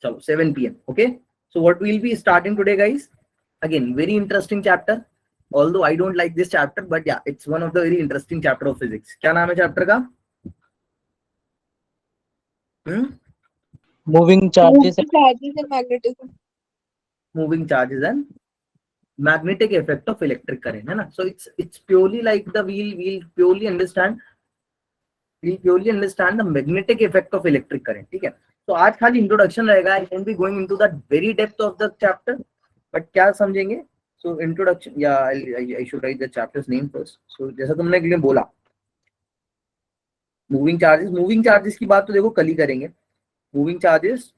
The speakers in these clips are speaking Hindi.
चलो 7 PM. Okay, so what we'll be starting today, guys, again very interesting chapter, although I don't like this chapter, but yeah, it's one of the very interesting chapter of physics. क्या नाम है चैप्टर का? Moving charges and magnetism. Moving charges and magnetic effect of electric current, है ना? So it's purely like the we'll purely understand the magnetic effect of electric current. ठीक है, तो आज खाली इंट्रोडक्शन रहेगा. I won't be going into the very depth of the chapter, but क्या समझेंगे? So introduction, yeah, I should write the chapter's name first. So जैसा तुमने अगले बोला, मूविंग चार्जेस की बात तो देखो कल ही करेंगे. Moving charges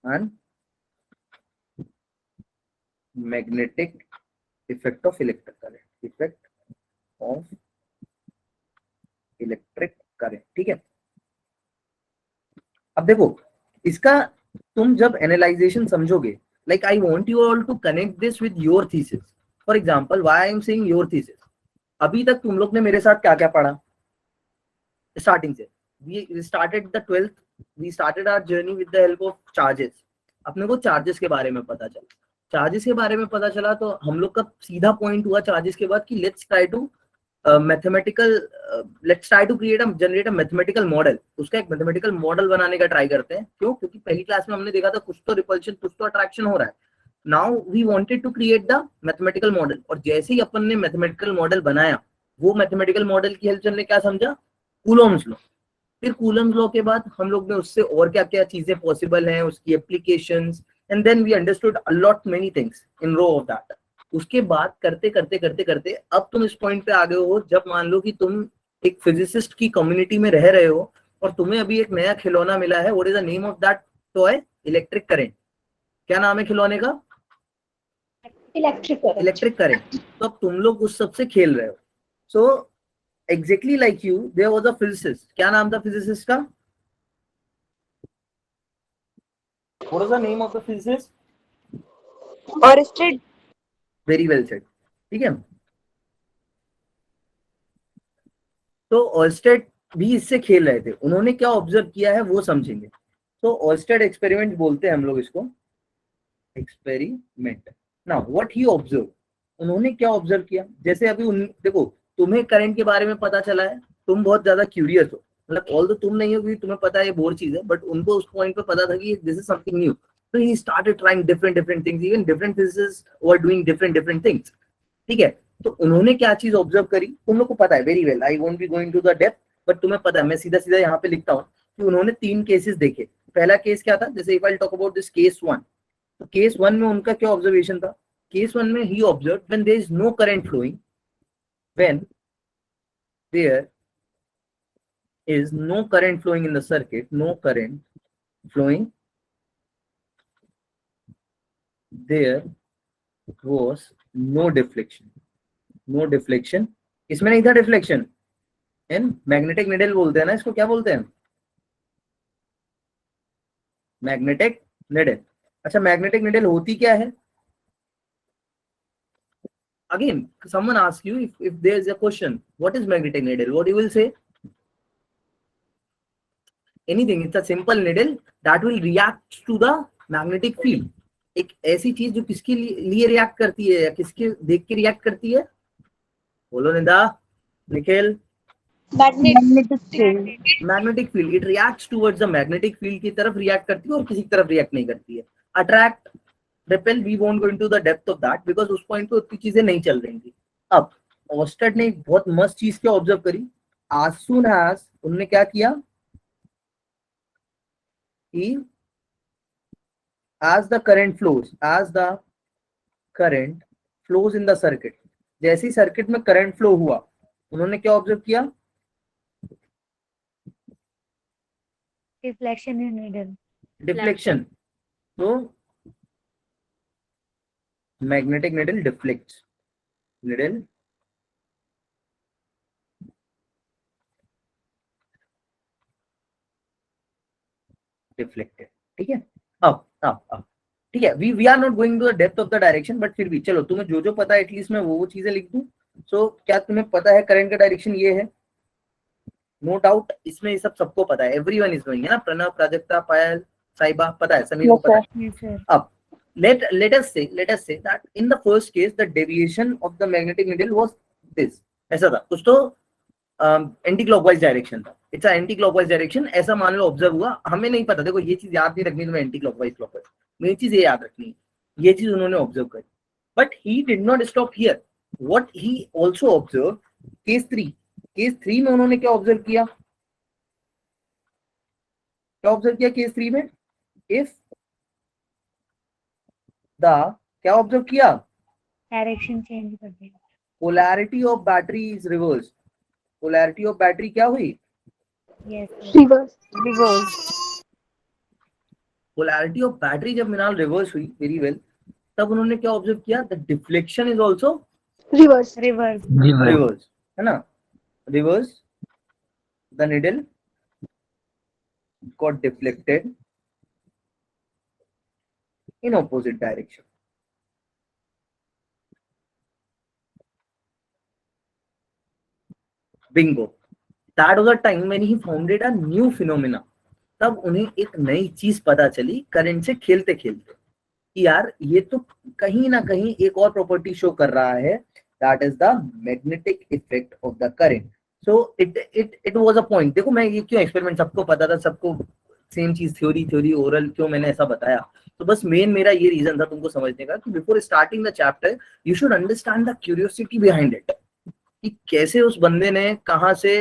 and magnetic effect of electric current. ठीक है, अब देखो इसका तुम जब एनालाइजेशन समझोगे, like I want you all to connect this with your thesis. For example, why I am saying your thesis? अभी तक तुम लोग ने मेरे साथ क्या क्या पढ़ा स्टार्टिंग से? We started the 12th, we started our journey with the help of charges. अपने को चार्जेस के बारे में पता चला. तो हम लोग का सीधा पॉइंट हुआ चार्जेस के बाद कि let's try to generate a mathematical model. उसका एक मैथमेटिकल मॉडल बनाने का ट्राई करते हैं. क्यों? क्योंकि पहली क्लास में हमने देखा था कुछ तो रिपल्शन, कुछ तो अट्रैक्शन हो रहा है. Now we wanted to create the mathematical model. और जैसे ही अपन ने मैथमेटिकल मॉडल बनाया, वो मैथमेटिकल मॉडल की हेल्प से हमने क्या समझा? Coulomb's law. फिर कूलम्स लॉ के बाद हम लोग ने उससे और क्या क्या चीजें पॉसिबल हैं, उसकी applications, and then we understood a lot many things in row of that. उसके बाद करते करते अब तुम इस पॉइंट पे आ गए हो जब मान लो कि तुम एक फिजिसिस्ट की कम्युनिटी में रह रहे हो और तुम्हें अभी एक नया खिलौना मिला है. What is the name of that toy? Electric current. क्या नाम है खिलौने का? Electric current. तो अब तुम लोग उस सबसे खेल रहे हो. सो exactly like you, there was a physicist. क्या नाम था physicist का? What was the name of the physicist? Oersted. Very well said. ठीक है, तो ऑयस्टेड भी इससे खेल रहे थे. उन्होंने क्या ऑब्जर्व किया है वो समझेंगे. तो ऑयस्टेड एक्सपेरिमेंट बोलते हैं हम लोग इसको, experiment. Now what he observe, उन्होंने क्या ऑब्जर्व किया? जैसे अभी देखो तुम्हें करंट के बारे में पता चला है, तुम बहुत ज्यादा क्यूरियस हो, मतलब ऑल्दो तुम नहीं हो क्योंकि तुम्हें पता है ये बोर चीज है, बट उनको उस पॉइंट पे पता था कि this is something new. So he started trying different things. Even different physicists were doing different things. ठीक है, तो उन्होंने क्या चीज ऑब्जर्व करी तुम लोग को पता है very well. I won't be going to the depth, but तुम्हें पता है, मैं सीधा सीधा यहाँ पे लिखता हूँ कि उन्होंने 3 केसेस देखे. पहला केस क्या था? जैसे if I talk about this case 1, तो केस 1 में उनका क्या ऑब्जर्वेशन था? केस 1 में ही observe when there is no current flowing, when there is no current flowing in the circuit, no current flowing, there was no deflection. इसमें नहीं था डिफ्लेक्शन. इन मैग्नेटिक निडल बोलते हैं ना इसको, क्या बोलते हैं? Magnetic needle. अच्छा, मैग्नेटिक निडल होती क्या है? Again, someone asks you if there is a question, what is magnetic needle? What you will say? Anything. It's a simple needle that will react to the magnetic field. एक ऐसी चीज जो किसके लिए रिएक्ट करती है या किसके देख के रिएक्ट करती है? बोलो Nida, Nikhil. Magnetic field. It reacts towards the magnetic field की तरफ रिएक्ट करती है और किसी की तरफ रिएक्ट नहीं करती है. Attract, repel, we won't go into the depth of that because उस पॉइंट पे उतनी चीजें नहीं चल रही थी. अब ऑस्टेड ने एक बहुत मस्त चीज क्या ऑब्जर्व करी? as soon as उन्होंने क्या किया कि as the current flows in the circuit, जैसे ही सर्किट में करंट फ्लो हुआ उन्होंने क्या ऑब्जर्व किया? डिफ्लेक्शन. तो magnetic needle deflects. Needle deflected. ठीक है, अब ठीक है, we are not going to the depth of the direction, but फिर भी चलो तुम्हें जो पता है एटलीस्ट मैं वो चीजें लिख दूं. सो क्या तुम्हें पता है करंट का डायरेक्शन ये है? नो डाउट इसमें ये सब सबको पता है, एवरीवन इज नोइंग है ना, प्रणव, प्राजक्ता, पायल, साइबा, पता है, समीर को Yes, पता sir. है। Yes, sir. अब let us say that in the first case the deviation of the magnetic needle was this, ऐसा था कुछ तो एंटी क्लॉकवाइज डायरेक्शन था, इट्स एंटी क्लॉकवाइज डायरेक्शन, ऐसा मान लो ऑब्जर्व हुआ, हमें नहीं पता, देखो ये चीज याद नहीं रखनी तुम्हें, एंटी क्लॉकवाइज क्लॉकवाइज, मेन चीज ये याद रखनी है, ये चीज उन्होंने ऑब्जर्व करी, but he did not stop here, what he also observe case 3 में उन्होंने क्या ऑब्जर्व किया, केस 3 में, इफ द, क्या ऑब्जर्व किया, Direction change कर देगा. Polarity of battery is reverse, polarity of battery क्या हुई, Yes, sir. Reverse. Reverse. Polarity of battery जब मिनाल रिवर्स हुई, वेरी वेल, तब उन्होंने क्या ऑब्जर्व किया, the deflection is also Reverse. Reverse. Reverse, है ना, reverse, the needle got deflected in opposite direction. Bingo. That was the time when he founded a new phenomena. तब उन्हें एक नई चीज पता चली करंट से खेलते खेलते कि यार ये तो कहीं ना कहीं एक और प्रॉपर्टी शो कर रहा है, that is the magnetic effect of the current. So it was a point. देखो मैं ये क्यों एक्सपेरिमेंट, सबको पता था, सबको सेम चीज, थ्योरी ओरल, क्यों मैंने ऐसा बताया, तो बस मेन मेरा ये रीजन था तुमको समझने का कि before starting the chapter you should understand the curiosity behind it, कि कैसे उस बंदे ने कहाँ से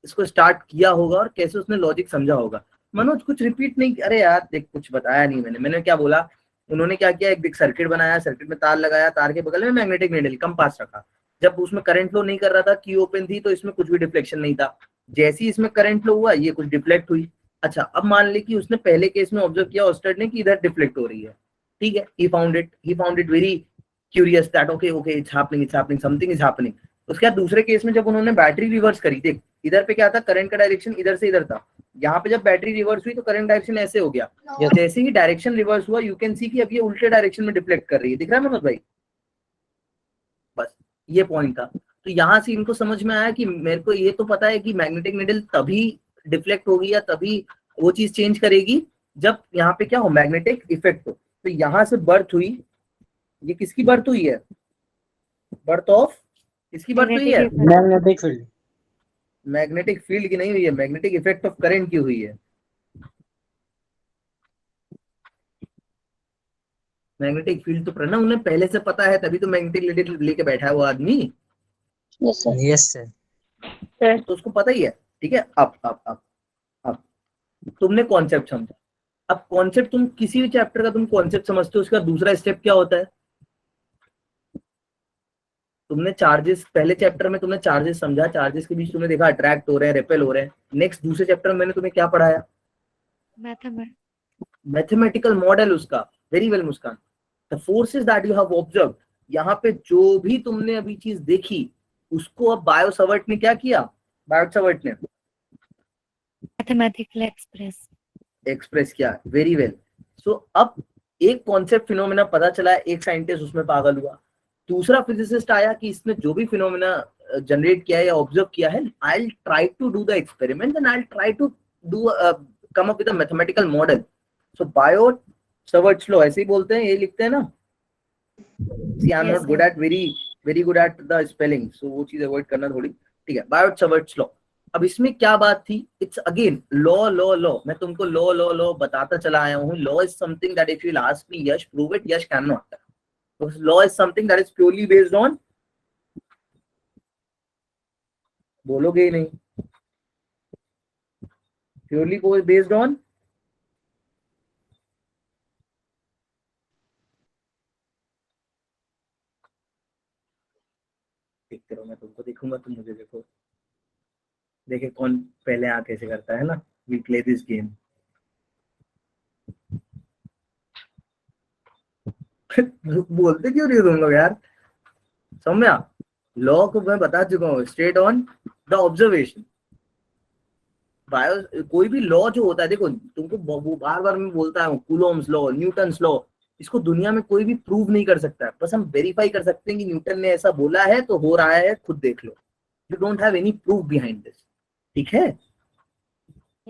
इसको स्टार्ट किया होगा और कैसे उसने लॉजिक समझा होगा. मनोज कुछ रिपीट नहीं, अरे यार देख कुछ बताया नहीं मैंने क्या बोला, उन्होंने क्या किया, एक सर्किट बनाया, सर्किट में तार लगाया, तार के बगल में मैग्नेटिक नीडल कंपास रखा, जब उसमें करंट फ्लो नहीं कर रहा था, की ओपन थी, तो इसमें कुछ भी डिफ्लेक्शन नहीं था, जैसे ही इसमें करंट फ्लो हुआ ये कुछ डिफ्लेक्ट हुई. अच्छा अब मान ले कि उसने पहले केस में ऑब्जर्व किया ऑस्टेड ने कि इधर डिफ्लेक्ट हो रही है, ठीक है, he found it very curious that okay it's happening, something is happening. उसके बाद दूसरे केस में जब उन्होंने बैटरी रिवर्स करी, देख इधर पे क्या था, करंट का डायरेक्शन इधर से इधर था, यहाँ पे जब बैटरी रिवर्स हुई तो करंट डायरेक्शन ऐसे हो गया, जैसे ही डायरेक्शन रिवर्स हुआ यू कैन सी कि अब ये उल्टे डायरेक्शन में डिफ्लेक्ट कर रही है, दिख रहा है मनोज भाई, बस ये पॉइंट था. तो यहाँ से इनको समझ में आया कि मेरे को ये तो पता है कि मैग्नेटिक नीडल तभी डिफ्लेक्ट होगी या तभी वो चीज चेंज करेगी जब यहाँ पे क्या हो, मैग्नेटिक इफेक्ट हो. तो यहाँ से बर्थ हुई, ये किसकी बर्थ हुई है, बर्थ ऑफ किसकी बर्थ हुई है, मैग्नेटिक फील्ड, मैग्नेटिक फील्ड की नहीं हुई है, मैग्नेटिक इफेक्ट ऑफ करंट की हुई है. मैग्नेटिक फील्ड तो प्रणव उन्हें पहले से पता है, तभी तो मैग्नेटिक नीडल लेके बैठा है वो आदमी, Yes, sir. Yes sir, Sir. तो उसको पता ही है. ठीक है, अब तुमने कॉन्सेप्ट समझा. अब कॉन्सेप्ट, तुम किसी भी चैप्टर का तुम कॉन्सेप्ट समझते हो, उसका दूसरा स्टेप क्या होता है, तुमने चार्जेस, पहले चैप्टर में तुमने चार्जेस समझा, चार्जेस के बीच तुमने देखा अट्रैक्ट हो रहे हैं, रेपेल हो रहे हैं. नेक्स्ट दूसरे चैप्टर में मैंने तुम्हें क्या पढ़ाया, मैथमेटिकल मॉडल उसका. Very well Muskan, the forces that you have observed, यहाँ पे जो भी तुमने अभी चीज देखी उसको अब बायो सवर्ट ने क्या किया, बायो सवर्ट ने मैथमेटिकल एक्सप्रेस किया. Very well. सो अब एक कॉन्सेप्ट फिनोमेना पता चला, एक साइंटिस्ट उसमें पागल हुआ, दूसरा फिजिसिस्ट आया कि इसने जो भी फिनोमेना जनरेट किया है या ऑब्जर्व किया है, I will try to do the experiment and I will try to do come up with a mathematical model. So Biot Savart's law ऐसे ही बोलते हैं, ये लिखते हैं ना. See I am not good at very good at the spelling, so वो चीज अवॉइड करना थोड़ी. ठीक है, बायो सवर्ट्स लॉ. अब इसमें क्या बात थी, इट्स अगेन लॉ. मैं तुमको लॉ बताता चला आया हूँ. Law is something that if you ask me Yash prove it, Yash can not. Law is something that is purely based on, बोलोगे ही नहीं, प्योरली बेस्ड ऑन देखते रहो, मैं तुमको देखूंगा, तुम मुझे देखो. देखे कौन पहले आ कैसे करता है ना. We play this game. बोलते क्यों नहीं हो तुम लोग यार, समझा. लॉ को मैं बता चुका हूँ, straight on the observation. Bio कोई भी लॉ जो होता है, देखो तुमको बार बार मैं बोलता हूँ, कूलोम्स लॉ, न्यूटन्स लॉ, इसको दुनिया में कोई भी प्रूव नहीं कर सकता है, बस हम वेरीफाई कर सकते हैं कि न्यूटन ने ऐसा बोला है तो हो रहा है, खुद देख लो. You don't have any proof behind this. ठीक है,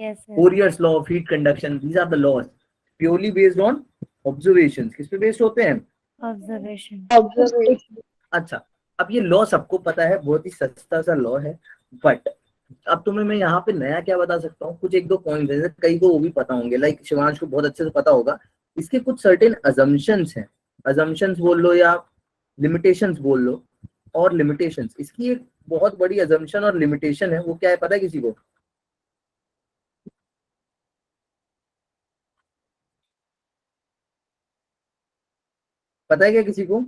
Yes, sir. Fourier's law of heat conduction, these are the laws purely based on observations. किस पे बेस्ड होते हैं? Observation. Observation. अच्छा, अब ये लॉ सबको पता है, बहुत ही सस्ता सा लॉ है, बट अब तुम्हें मैं यहाँ पे नया क्या बता सकता हूँ, कुछ एक दो पॉइंट है, कई को वो भी पता होंगे, लाइक शिवांश को बहुत अच्छे से पता होगा, इसके कुछ सर्टेन अजम्पशंस हैं, अजम्पशंस बोल लो या लिमिटेशंस बोल लो, और लिमिटेशंस, इसकी एक बहुत बड़ी अजम्पशन और लिमिटेशन है, वो क्या है पता है किसी को? पता है क्या किसी को?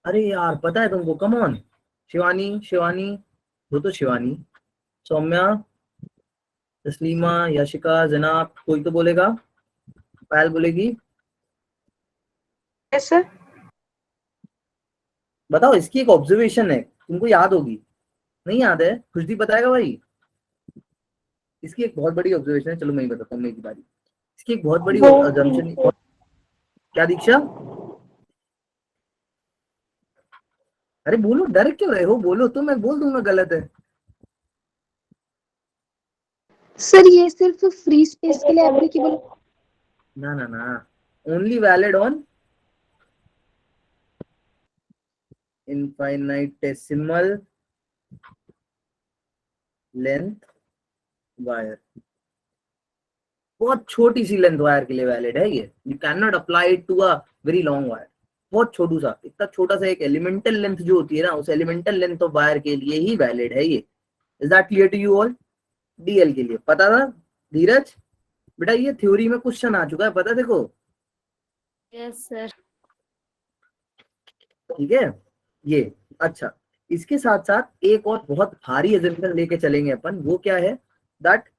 अरे यार पता है तुमको, कम ऑन, शिवानी, शिवानी वो तो शिवानी, सौम्या, तस्लीमा, यशिका, जनाब, कोई तो बोलेगा, पायल बोलेगी, Yes, sir. बताओ, इसकी एक ऑब्जर्वेशन है, तुमको याद होगी, नहीं याद है? खुशदी बताएगा भाई, इसकी एक बहुत बड़ी ऑब्जर्वेशन है, चलो मैं ही बताता हूँ, मेरी बारी। इसकी एक बहुत बड़ी अजम्पशन, क्या दीक्षा? अरे बोलो, डर क्यों रहे हो, बोलो तो मैं बोल दूंगा गलत है। सर ये सिर्फ फ्री स्पेस के लिए एप्लीकेबल? ना ना ना, only valid on infinitesimal length wire, बहुत छोटी सी लेंथ वायर के लिए वैलिड है ये, you can not apply it to a very long wire, बहुत छोटू सा, इतना छोटा सा एक एलिमेंटल लेंथ जो होती है ना, उस एलिमेंटल लेंथ ऑफ वायर के लिए ही वैलिड है ये। Is that clear to you all? DL के लिए पता था धीरज? बेटा ये थ्योरी में क्वेश्चन आ चुका है, पता देखो, Yes, sir. ठीक है ये। अच्छा, इसके साथ साथ एक और बहुत भारी एजम्पशन लेके चलेंगे अपन, वो क्या है? दैट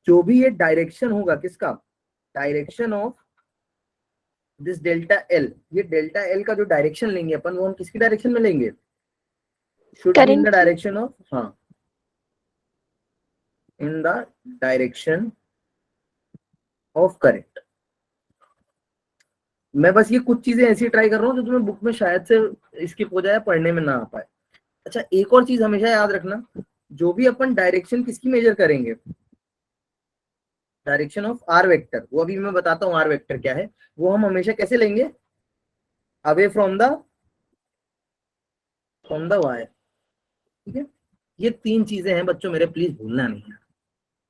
जो भी ये डायरेक्शन होगा, किसका? Direction of this delta L, ये डेल्टा एल का जो डायरेक्शन लेंगे अपन, वो हम किसकी डायरेक्शन में लेंगे? Should be in the Current. Direction of, हाँ, in the direction of current. मैं बस ये कुछ चीजें ऐसी ट्राई कर रहा हूँ जो तुम्हें बुक में शायद से स्किप हो जाए, पढ़ने में ना आ पाए। अच्छा, एक और चीज हमेशा याद रखना, जो भी अपन डायरेक्शन किसकी मेजर करेंगे, डायरेक्शन ऑफ आर वेक्टर, वो अभी मैं बताता हूँ आर वेक्टर क्या है, वो हम हमेशा कैसे लेंगे? अवे फ्रॉम द वायर, ठीक है? ये तीन चीजें हैं बच्चों मेरे, प्लीज भूलना नहीं है,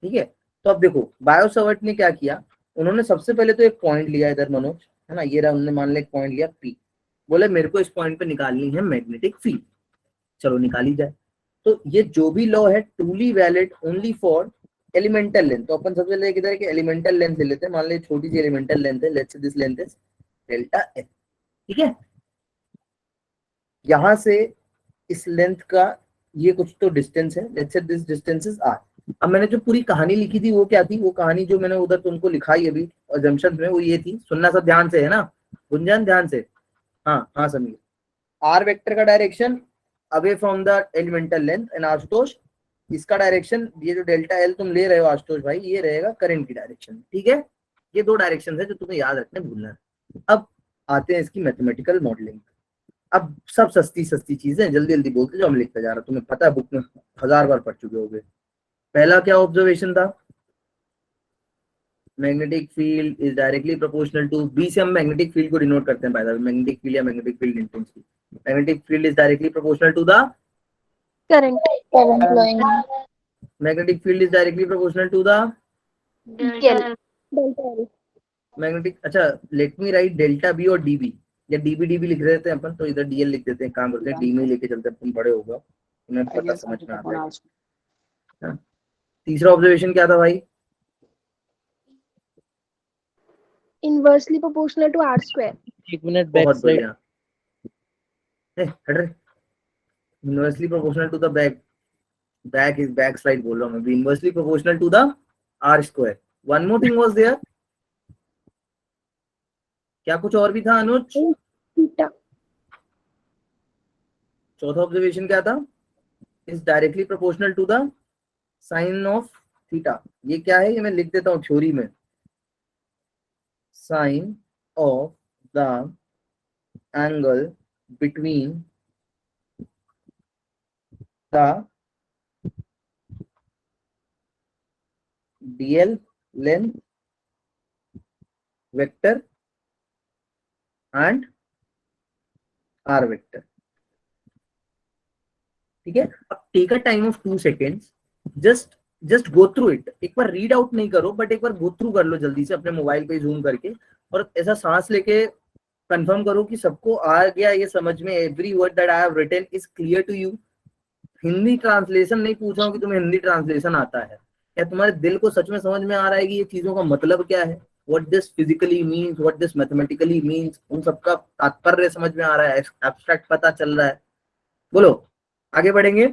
ठीक है? तो अब देखो बायो सवर्ट ने क्या किया, उन्होंने सबसे पहले तो एक पॉइंट लिया इधर मनोज, है ना, ये रहा, उन्होंने मान लिया एक पॉइंट लिया पी, बोले मेरे को इस पॉइंट पे निकालनी है मैग्नेटिक फील्ड, चलो निकाली जाए। तो ये जो भी लॉ है truly valid only for elemental length, तो अपन सबसे पहले किधर के एलिमेंटल लेंथ ले लेते हैं, मान लीजिए छोटी सी एलिमेंटल लेंथ है, let's say this length is delta L, ठीक है? यहां से इस लेंथ का ये कुछ तो डिस्टेंस है, let's say this distance is are. अब मैंने जो पूरी कहानी लिखी थी वो क्या थी, वो कहानी जो मैंने उधर तुमको लिखाई अभी अजम्पशन में, वो ये थी, सुनना सब ध्यान से, है ना गुंजन, ध्यान से, हाँ हाँ समीर, आर वेक्टर का direction away from the elemental length, and Ashutosh इसका डायरेक्शन, ये जो डेल्टा एल तुम ले रहे हो आशुतोष भाई, ये रहेगा करंट की डायरेक्शन, ठीक है? ये दो डायरेक्शन है जो तुम्हें याद रखने भूलना है। अब आते हैं इसकी मैथमेटिकल मॉडलिंग। अब सब सस्ती सस्ती चीजें, जल्दी जल्दी बोलते जाओ, हम लिखते जा रहा हूं, तुम्हें पता है बुक में 1000 बार पढ़ चुके होगे। पहला क्या ऑब्जर्वेशन था? Magnetic field is directly proportional to, B से हम मैग्नेटिक फील्ड को डिनोट करते हैं, by the way, magnetic field या magnetic field intensity, magnetic field is directly proportional to the Current. Current flowing. Magnetic field is directly proportional to the Delta L. Magnetic, अच्छा let me write delta B और डीबी, या डीबी डीबी लिख देते हैं अपन, तो इधर डीएल लिख देते हैं, काम करते हैं डी में लेके चलते हैं, तुम बड़े होगा, तुम्हें पता समझ में आता है। हाँ? तीसरा ऑब्जर्वेशन क्या था भाई? Inversely proportional to R square. एक मिनट बैक बहुत साइड। बढ़िया, हट रे, inversely proportional to the back is back slide बोल रहा हूँ मैं, inversely proportional to the r square. One more thing was there, क्या कुछ और भी था अनुज? Theta. चौथा ऑब्जर्वेशन क्या था? Is directly proportional to the sine of theta. ये क्या है, ये मैं लिख देता हूँ थ्योरी में, sine of the angle between the DL length vector and r vector. ठीक है, अब take a time of 2 seconds, just go through it. एक बार रीड आउट नहीं करो बट एक बार गो थ्रू कर लो जल्दी से अपने मोबाइल पे जूम करके, और ऐसा सांस लेके कंफर्म करो कि सबको आ गया ये समझ में, every word that I have written is clear to you. Hindi translation नहीं पूछ रहा हूँ कि तुम्हें हिंदी ट्रांसलेशन आता है, या तुम्हारे दिल को सच में समझ में आ रहा है कि ये चीजों का मतलब क्या है, what this physically means, what this mathematically means, उन सबका तात्पर्य समझ में आ रहा है, एब्स्ट्रैक्ट पता चल रहा है। बोलो, आगे बढ़ेंगे।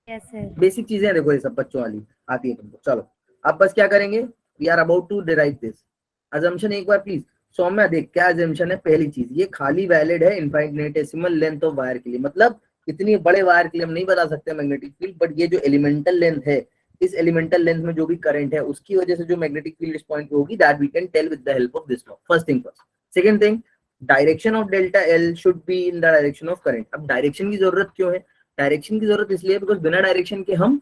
Yes sir. बेसिक चीजें देखो, ये सब बच्चों वाली आती है तुमको। चलो अब बस क्या करेंगे, we are about to derive this assumption. एक बार प्लीज सौम्या देख, क्या अजम्पशन है। पहली चीज, ये खाली वैलिड है इनफाइनेटेसिमल लेंथ ऑफ वायर के लिए, मतलब इतनी बड़े वायर के लिए हम नहीं बता सकते मैग्नेटिक फील्ड, बट ये जो एलिमेंटल लेंथ है, इस एलिमेंटल लेंथ में जो भी करंट है उसकी वजह से जो मैग्नेटिक फील्ड इस पॉइंट पे होगी, that we can tell with the help of this law. First thing first. Second thing, direction of delta l should be in the direction of current. अब डायरेक्शन की जरूरत क्यों है? डायरेक्शन की जरूरत इसलिए बिकॉज बिना डायरेक्शन के हम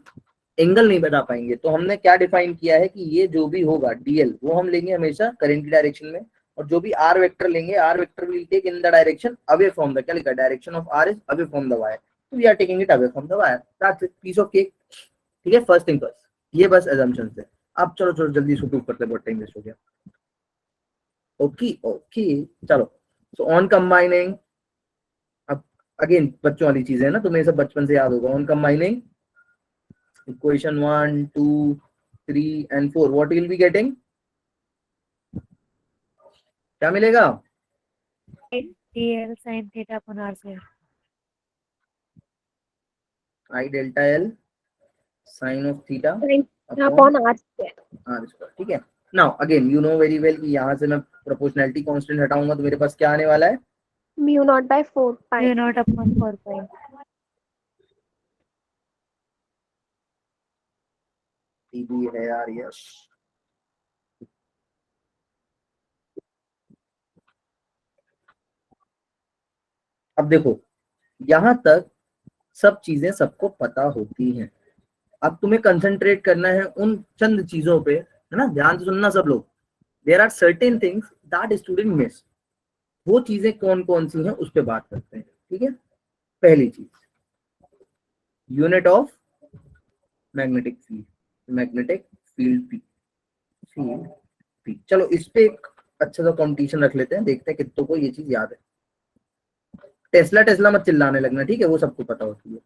एंगल नहीं बता पाएंगे। तो हमने क्या डिफाइन किया है कि ये जो भी होगा डीएल वो हम लेंगे हमेशा करंट की डायरेक्शन में, और जो भी आर वेक्टर लेंगे, R vector will take in the direction away from the, क्या लिखा है, direction of R is away from the wire, तो we are taking it away from the wire, that's it, piece of cake. ठीक है, फर्स्ट थिंग फर्स्ट, ये बस assumptions है। अब चलो चलो जल्दी से प्रूव करते हैं, बहुत टाइम वेस्ट हो गया। ओके ओके चलो, सो ऑन कंबाइनिंग, अब अगेन बच्चों वाली चीजें है ना, तुम्हें सब बचपन से याद होगा। On combining equation 1 2 3 and 4, what will be getting, क्या मिलेगा? DL sin theta upon r square. I delta L sin of theta upon r square. r square। ठीक है, now again you know very well कि यहाँ से मैं प्रोपोर्शनैलिटी कांस्टेंट हटाऊंगा तो मेरे पास क्या आने वाला है, mu naught by 4 pi. Mu naught upon 4 pi. भी है यार, यस। अब देखो, यहां तक सब चीजें सबको पता होती हैं। अब तुम्हें कंसंट्रेट करना है उन चंद चीजों पे, है ना, ध्यान से सुनना सब लोग। There are certain things that student miss, वो चीजें कौन कौन सी हैं उस पे बात करते हैं। ठीक है, पहली चीज, unit of magnetic field, magnetic field P, field P. चलो इस पे एक अच्छा सा कॉम्पिटिशन रख लेते हैं, देखते हैं कितनों को ये चीज याद है। टेस्ला टेस्ला मत चिल्लाने लगना, ठीक है, वो सबको पता होती है।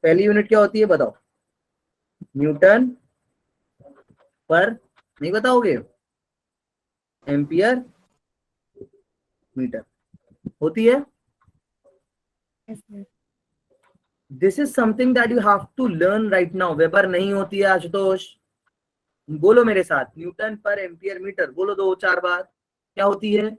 पहली यूनिट क्या होती है बताओ, न्यूटन पर, नहीं बताओगे, एम्पियर मीटर होती है। Yes sir. This is something that you have to learn right now. Weber नहीं होती है आशुतोष, बोलो मेरे साथ, न्यूटन पर एम्पियर मीटर, बोलो 2-4 बार, क्या होती है,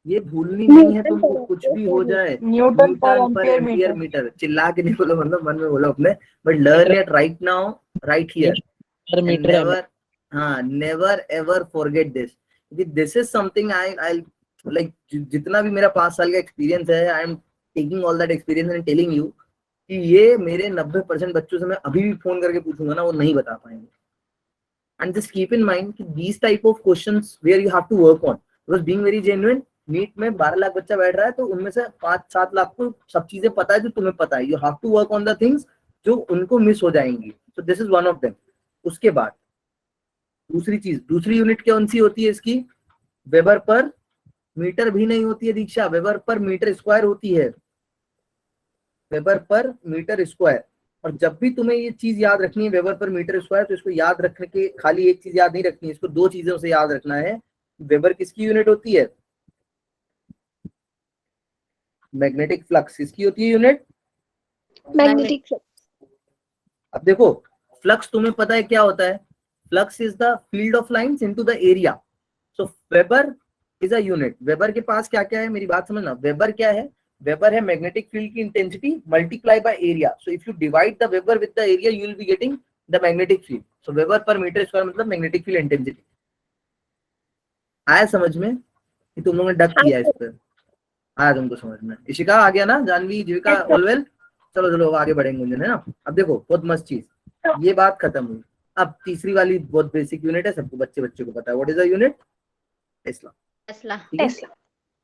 ये भूलनी नहीं है तुमको, कुछ भी हो जाए। न्यूटन पर पर एम्पियर एम्पियर मीटर। मीटर, चिल्ला के नहीं बोलो, मतलब मन में बोलो अपने, but learn it right now, right here, and never, हाँ, never ever forget this. This is something I like, जितना भी मेरा 5 साल का एक्सपीरियंस है, I am taking all that experience and telling you कि ये मेरे 90% बच्चों से मैं अभी भी फोन करके पूछूंगा ना, वो नहीं बता पाएंगे। And just keep in mind कि these type of questions where you have to work on, because being very genuine, NEET में 12 लाख बच्चा बैठ रहा है, तो उनमें से 5-7 लाख को सब चीजें पता है जो तुम्हें पता है। You have to work on the things जो उनको मिस हो जाएंगी। So this is one of them। उसके बाद दूसरी चीज, दूसरी यूनिट कौन सी होती है इसकी, वेबर पर मीटर भी नहीं होती है दीक्षा, वेबर पर मीटर स्क्वायर होती है, वेबर पर मीटर स्क्वायर। और जब भी तुम्हें ये चीज याद रखनी है वेबर पर मीटर स्क्वायर, तो इसको याद रखने के खाली एक चीज याद नहीं रखनी है, इसको 2 चीजों से याद रखना है। वेबर किसकी यूनिट होती है, मैग्नेटिक फ्लक्स किसकी होती है यूनिट, Magnetic flux. अब देखो फ्लक्स तुम्हें पता है क्या होता है, flux is the field of lines into the area. So weber is a unit. Weber के पास क्या क्या है, मेरी बात समझना, वेबर क्या है, वेबर है मैग्नेटिक फील्ड की intensity multiply by area. So if you divide the weber with the area you will be getting the magnetic field. So weber per metre square मतलब मैग्नेटिक फील्ड इंटेंसिटी। आया समझ में कि तुम लोगों ने डक किया इस पर, आया तुमको समझ में? इशिका आ गया ना, जानवी, जीविका, ऑल वेल। चलो चलो आगे बढ़ेंगे गुंजन, है ना। अब देखो बहुत मस्त चीज, ये बात खत्म हुई। अब तीसरी वाली बहुत बेसिक यूनिट है, सबको बच्चे को पता है, what is the unit? Tesla. Tesla. ठीक है,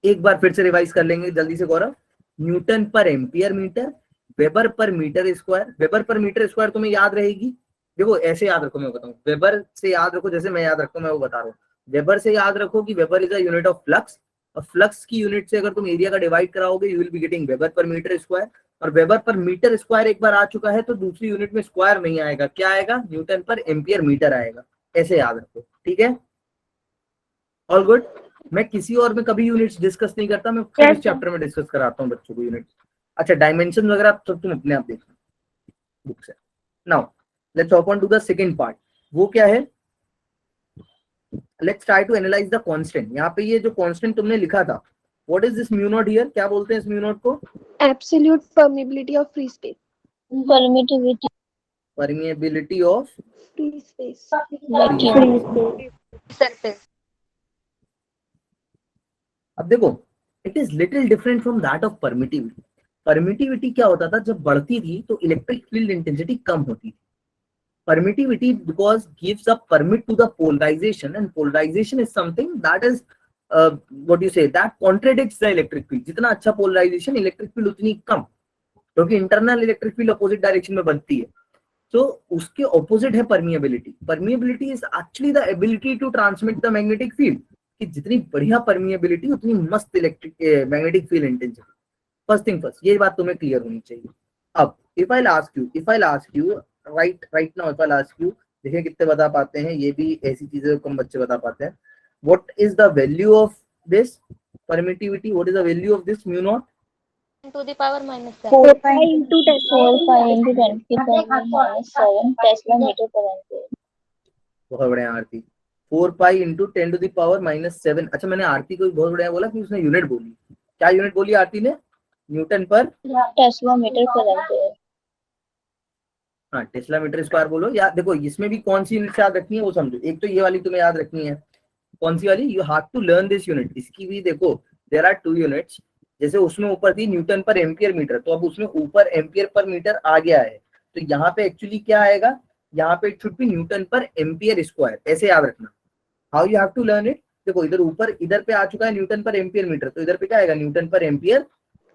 एक बार फिर से रिवाइज कर लेंगे जल्दी से Gaurav. Newton per ampere metre, weber per metre square. Weber per metre square तुम्हें याद रहेगी, देखो ऐसे याद रखो, मैं बताऊं, वेबर से याद रखो, जैसे मैं याद रखता हूं मैं वो बता रहा हूँ। वेबर से याद रखो कि weber is a unit of flux, और फ्लक्स की यूनिट से अगर तुम एरिया का डिवाइड कराओगे you will be getting weber per metre square. और वेबर पर मीटर स्क्वायर एक बार आ चुका है तो दूसरी यूनिट में स्क्वायर नहीं आएगा, क्या आएगा? न्यूटन पर एम्पियर मीटर आएगा। ऐसे याद रखो, ठीक है, ऑल गुड। मैं किसी और में कभी यूनिट्स डिस्कस नहीं करता, मैं खुद इस चैप्टर में डिस्कस कराता हूँ बच्चों को यूनिट्स। अच्छा, डायमेंशन वगैरह सब तुम अपने आप देखना बुक से। Now let's hop on to the second part. वो क्या है? Let's try to analyse the constant. यहाँ पे ये जो कांस्टेंट तुमने लिखा था, what is this mu naught here? क्या बोलते हैं इस म्यू नॉट को? Absolute permeability of free space. Permittivity. Permeability of free space. Surface. अब देखो, it is little different from that of permittivity. Permittivity क्या होता था? जब बढ़ती थी तो इलेक्ट्रिक फील्ड इंटेंसिटी कम होती थी। Permittivity because gives a permit to the polarization, and polarization is something that is what do you say, that contradicts the electric field. जितना अच्छा polarization, electric field उतनी कम, क्योंकि internal electric field opposite direction में बनती है। तो उसके opposite है permeability. Permeability is actually the ability to transmit the magnetic field. कि जितनी बढ़िया permeability उतनी मस्त electric magnetic field intensity. First thing first, ये बात तुम्हें clear होनी चाहिए। अब if I'll ask you right now, if I'll ask you, देखिए कितने बता पाते हैं, ये भी ऐसी चीजें कम बच्चे बता पाते हैं। What is the value of this permittivity? What is the value of this mu naught? to the power minus 7. 4 pi into Tesla. 4 pi into 10 to the power minus 7 Tesla meter per ampere. बहुत बढ़िया Aarti, 4 pi into 10 to the power -7। अच्छा, मैंने आरती को बहुत बढ़िया बोला कि उसने यूनिट बोली। क्या यूनिट बोली आरती ने? न्यूटन पर टेस्ला मीटर पर एम्पीयर। हाँ, टेस्ला मीटर स्क्वायर बोलो। या देखो इसमें भी कौन सी यूनिट याद रखनी है वो समझो। एक तो ये वाली तुम्हें याद रखनी है, कौन सी वाली? You have to learn this unit. इसकी भी देखो, देयर आर 2 यूनिट्स। जैसे उसमें ऊपर थी न्यूटन पर एम्पियर मीटर, तो अब उसमें ऊपर एम्पियर पर मीटर आ गया है, तो यहाँ पे एक्चुअली क्या आएगा? यहाँ पे it should be newton per ampere square. ऐसे याद रखना, how you have to learn it. देखो इधर ऊपर, इधर पे आ चुका है न्यूटन पर एम्पियर मीटर, तो इधर पे क्या आएगा? Newton per ampere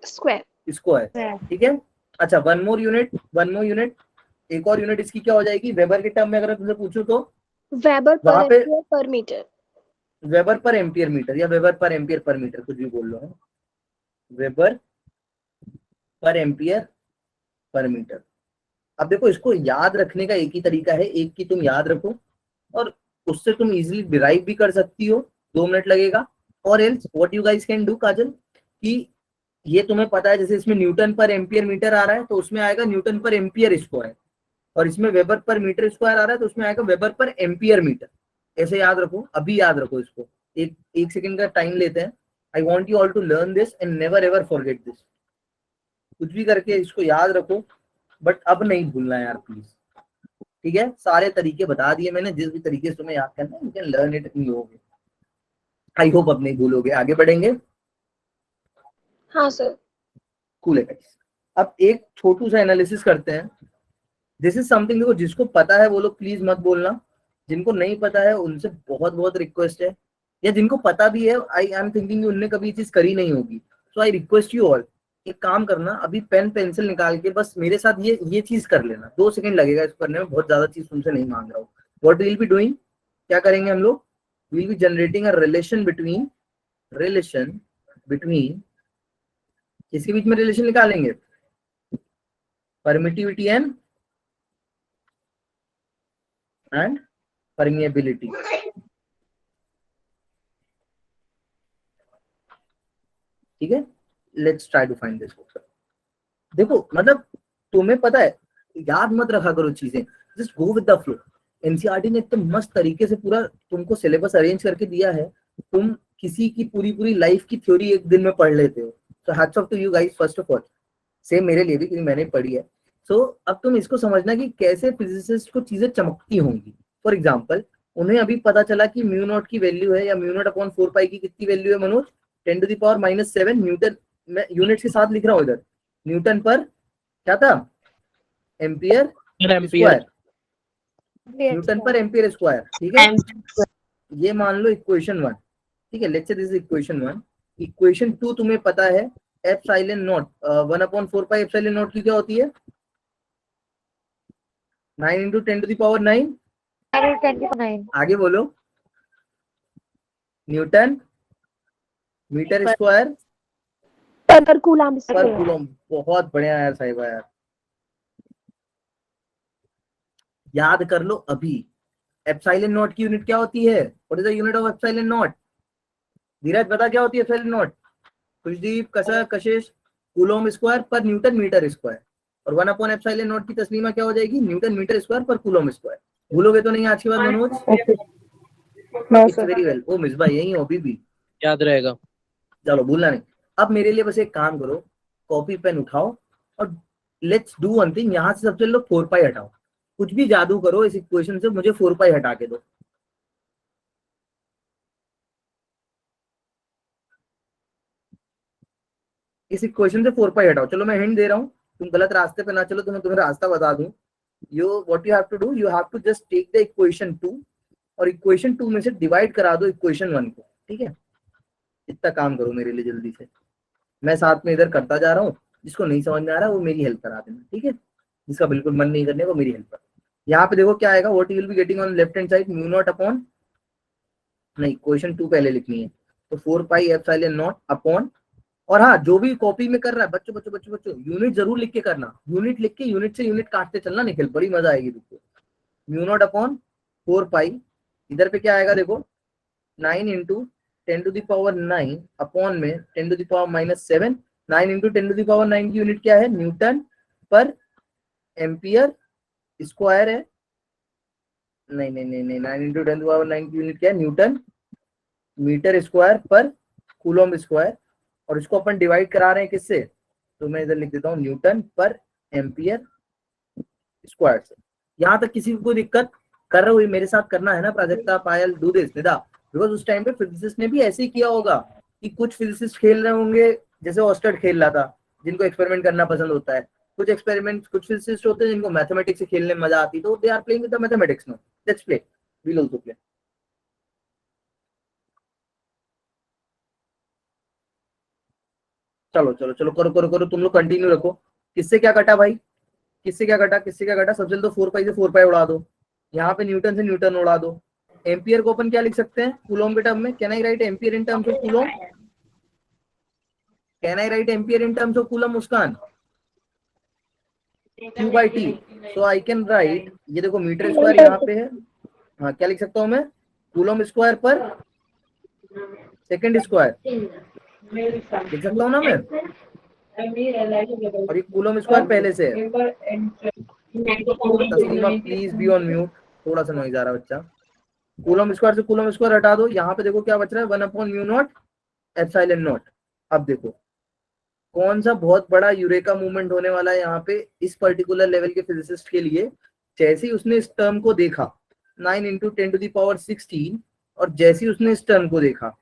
square. ठीक है, अच्छा, वन मोर यूनिट, एक और यूनिट इसकी क्या हो जाएगी वेबर के टर्म में? अगर तुमसे पूछूं तो weber per metre, weber per ampere metre या weber per ampere per metre, कुछ भी बोल लो है, weber per ampere per metre. अब देखो इसको याद रखने का एक ही तरीका है, एक की तुम याद रखो और उससे तुम इजीली डिराइव भी कर सकती हो, 2 मिनट लगेगा। और else what you guys can do Kajal, कि ये तुम्हें पता है, जैसे इसमें न्यूटन पर एम्पियर मीटर आ रहा है तो उसमें आएगा न्यूटन पर एम्पियर स्क्वायर, और इसमें वेबर पर मीटर स्क्वायर आ रहा है तो उसमें आएगा वेबर पर एम्पियर मीटर। ऐसे याद रखो, अभी याद रखो इसको, एक सेकंड का टाइम लेते हैं। I want you all to learn this and never ever forget this. कुछ भी करके इसको याद रखो, बट अब नहीं भूलना यार प्लीज, ठीक है? सारे तरीके बता दिए मैंने, जिस भी तरीके से तुम्हें याद करना है, you can learn it in your way. I hope अब नहीं भूलोगे। आगे बढ़ेंगे। हाँ सर। कूल है गाइस। अब एक छोटू सा एनालिसिस करते हैं। दिस इज समथिंग, देखो जिसको पता है वो लोग प्लीज मत बोलना, जिनको नहीं पता है उनसे बहुत बहुत रिक्वेस्ट है, या जिनको पता भी है आई एम थिंकिंग उनने कभी चीज करी नहीं होगी, सो आई रिक्वेस्ट यू ऑल, एक काम करना, अभी पेन पेंसिल निकाल के बस मेरे साथ ये चीज कर लेना। 2 सेकंड लगेगा इसको करने में, बहुत ज्यादा चीज तुमसे नहीं मांग रहा हूँ। व्हाट विल बी डूइंग, क्या करेंगे हम लोग? Will be generating a relation between किसके बीच में रिलेशन निकालेंगे? Permittivity and permeability. ठीक है, let's try to find this. देखो मतलब तुम्हें पता है, याद मत रखा करो चीजें, just go with the flow. NCERT ने इतने मस्त तरीके से पूरा तुमको सिलेबस अरेंज करके दिया है, तुम किसी की पूरी लाइफ की थ्योरी एक दिन में पढ़ लेते हो। So hats off to you guys first of all, same मेरे लिए भी क्योंकि मैंने पढ़ी है। सो अब तुम इसको समझना कि कैसे फिजिसिस्ट को चीजें चमकती होंगी। फॉर एग्जाम्पल, उन्हें अभी पता चला कि म्यू नॉट की वैल्यू है, या म्यू नॉट अपॉन 4 पाई की कितनी वैल्यू है Manoj? 10 to the power -7 newton. मैं यूनिट्स के साथ लिख रहा हूँ इधर, न्यूटन पर क्या था? Ampere square. Newton per ampere square, ठीक है। ये मान लो इक्वेशन 1, ठीक है। Let's say this is equation 1। Equation 2 तुम्हें पता है एप्सिलॉन नॉट 1/4 एप्सिलॉन नॉट की क्या होती है? 9 × 10⁹9। 10⁹9 आगे बोलो। Newton metre square per coulomb per coulomb. बहुत बढ़िया यार साहिबा यार, याद कर लो अभी। एप्सिलॉन नॉट की यूनिट क्या होती है? What is the unit of epsilon naught? Dheeraj बता क्या होती है epsilon naught? Khushdeep, Kashish, coulomb square per newton metre square. और 1/एप्सिलॉन नॉट की तस्लीमा क्या हो जाएगी? Newton metre square per coulomb square. भूलोगे तो नहीं आज के बाद मनोज? It's very well. ओ मिसबा यही हो अभी भी याद रहेगा। चलो भूलना नहीं। अब मेरे लिए बस एक काम करो, कॉपी पेन उठाओ और लेट्स डू वन थिंग। यहाँ से सबसे लो 4π हटाओ। कुछ भी जादू करो इस इक्वेशन से, मुझे 4π हटा के दो। इस इक्वेशन से 4π हटाओ। चलो मैं हिंट दे रहा हूँ, तुम गलत रास्ते पे ना चलो तो मैं तुम्हें रास्ता बता दूं। What you have to do, you have to just take the equation 2 और इक्वेशन 2 में से डिवाइड करा दो इक्वेशन 1 को, ठीक है। इतना काम करो मेरे लिए जल्दी से। मैं साथ में इधर करता जा रहा हूँ, जिसको नहीं समझ में आ रहा वो मेरी हेल्प करा देना, ठीक है। जिसका बिल्कुल मन नहीं करने को मेरी हेल्प कर। यहाँ पे देखो क्या आएगा, what you will be getting on left hand side, mu naught upon, नहीं क्वेश्चन 2 पहले लिखनी है, तो 4π एप्सिलॉन नॉट अपॉन। और हाँ, जो भी कॉपी में कर रहा है बच्चों बच्चों बच्चों बच्चों यूनिट जरूर लिख के करना। यूनिट लिख के यूनिट से यूनिट काटते चलना निकल, बड़ी मजा आएगी देखो। म्यू नॉट अपॉन 4π, इधर पे क्या आएगा देखो, 9 × 10⁹9 अपॉन में 10⁻⁻7। 9 × 10⁻9 की यूनिट क्या है? न्यूटन पर एम्पियर स्क्वायर है। नहीं नहीं नहीं नहीं, 9 × 10⁻9 की यूनिट क्या है? Newton metre square per coulomb square. और इसको अपन डिवाइड करा रहे हैं किससे? तो मैं इधर लिख देता हूँ न्यूटन पर एम्पियर स्क्वायर से। यहाँ तक किसी को दिक्कत? कर रहे हो, मेरे साथ करना है ना प्राजक्ता, पायल, डू दिस निदा। बिकॉज उस टाइम पे फिजिसिस्ट ने भी ऐसे ही किया होगा कि कुछ फिजिसिस्ट खेल रहे होंगे, जैसे ऑस्टर्ड खेल रहा था, जिनको एक्सपेरिमेंट करना पसंद होता है। कुछ एक्सपेरिमेंट, कुछ फिजिसिस्ट होते हैं जिनको मैथमेटिक्स से खेलने में मजा आती है, तो they are playing with the mathematics. No, let's play, we will also play. चलो चलो चलो, करो करो करो, तुम लोग कंटिन्यू रखो। किससे क्या कटा भाई? किससे क्या कटा? किससे क्या कटा? सबसे तो 4π से 4π उड़ा दो। यहाँ पे न्यूटन से न्यूटन उड़ा दो। एम्पियर को अपन क्या लिख सकते हैं कूलम के टर्म में? Can I right ampere in terms of coulomb? Can I right ampere in terms of coulomb Muskan? Q/T। So I can write, ये देखो मीटर स्क्वायर यहाँ पे है। हाँ, क्या लिख सकता हूँ मैं? कूलम स्क्वायर पर सेकंड स्क्वायर लिख सकता हूँ ना मैं। और ये कूलम स्क्वायर पहले से है। Taslima please be on mute, थोड़ा सा नॉइज आ रहा है बच्चा। कूलम स्क्वायर से कूलम स्क्वायर हटा दो। यहाँ पे देखो क्या बच रहा है, 1/μ0 एप्सिलॉन नॉट। अब देखो कौन सा बहुत बड़ा यूरेका मूवमेंट होने वाला है यहाँ पे इस पर्टिकुलर लेवल के फिजिसिस्ट के लिए। जैसे ही उसने इस टर्म को देखा 9 × 10⁻16, और जैसे ही उसने इस टर्म को देखा,